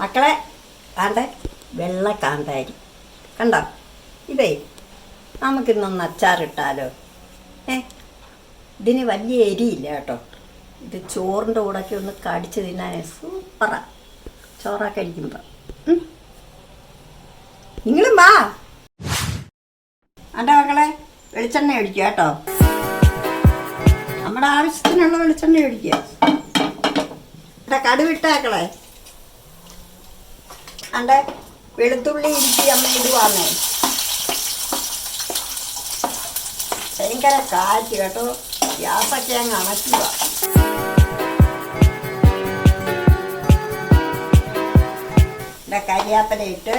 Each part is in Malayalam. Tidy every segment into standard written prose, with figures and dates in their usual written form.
മക്കളെ കാണ്ട വെള്ള കാന്താരി കണ്ടോ? ഇതേ നമുക്കിന്നൊന്ന് അച്ചാറിട്ടാലോ? ഇതിന് വലിയ എരിയില്ല കേട്ടോ. ഇത് ചോറിൻ്റെ കൂടെയൊക്കെ ഒന്ന് കടിച്ച് തിന്നാൻ സൂപ്പറാ. ചോറൊക്കെ അടിക്കുമ്പോൾ നിങ്ങളും വാ. എൻ്റെ മക്കളെ വെളിച്ചെണ്ണ ഒഴിക്കുക കേട്ടോ. നമ്മുടെ ആവശ്യത്തിനുള്ള വെളിച്ചെണ്ണ ഒഴിക്കുക. എൻ്റെ കടുവിട്ടേക്കളെ. എൻ്റെ വെളുത്തുള്ളി ഇരിക്കി അമ്മ ഇടുവാന്നേ. ഭയങ്കര കാറ്റ് കേട്ടോ. ഗ്യാസൊക്കെ അങ്ങ് അണക്കുക. എൻ്റെ കരിയാപ്പല ഇട്ട്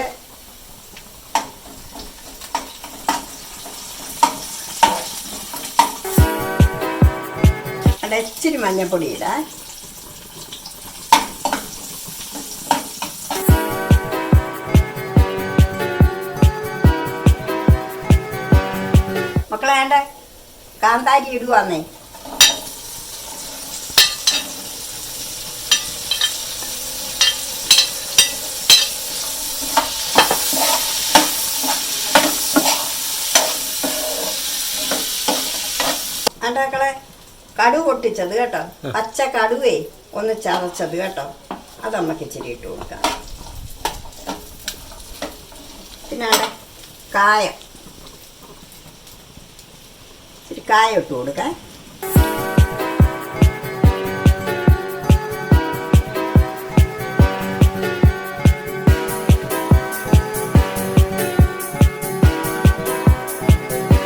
അവിടെ ഇച്ചിരി മഞ്ഞപ്പൊടി ഇടാം. മക്കളെ വേണ്ട കാന്താരി ഇടുവാന്നേ. എൻ്റെ മക്കളെ കടുവ് പൊട്ടിച്ചത് കേട്ടോ. പച്ച കടുവേ ഒന്ന് ചതച്ചത് കേട്ടോ. അത് അമ്മക്ക് ഇച്ചിരി ഇട്ട് കൊടുക്കാം. പിന്നെ കായം ഇച്ചിരി കായം ഇട്ട് കൊടുക്കാം.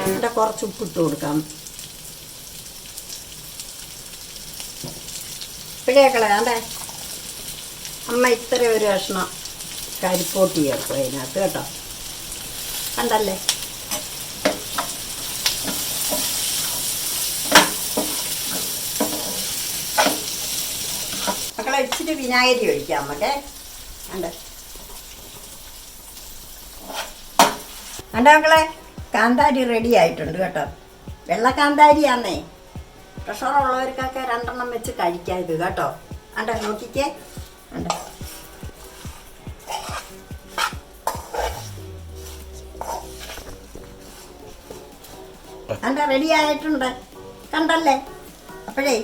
എന്നിട്ട് കുറച്ച് ഉപ്പിട്ട് കൊടുക്കാം. പിഴേക്കളെ അതെ അമ്മ ഇത്ര ഒരു കഷ്ണം കരിപ്പോട്ടി ചേർക്കും അതിനകത്ത് കേട്ടോ. കണ്ടല്ലേ? മക്കളെ ഇച്ചിരി വിനാഗിരി ഒഴിക്കാം നമുക്ക്. കണ്ടേ മക്കളെ കാന്താരി റെഡി ആയിട്ടുണ്ട് കേട്ടോ. വെള്ള കാന്താരിയാന്നേ. പ്രഷറുള്ളവർക്കൊക്കെ 2 എണ്ണം വെച്ച് കഴിക്കാം ഇത് കേട്ടോ. അണ്ട നോക്കിക്കേ. അണ്ട അണ്ട റെഡി ആയിട്ടുണ്ട് കണ്ടല്ലേ? അപ്പോഴേ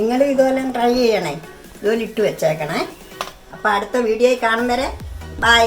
നിങ്ങൾ ഇതുപോലെ ട്രൈ ചെയ്യണേ. ഇതുപോലെ ഇട്ട് വെച്ചേക്കണേ. അപ്പോൾ അടുത്ത വീഡിയോയിൽ കാണും വരെ ബൈ.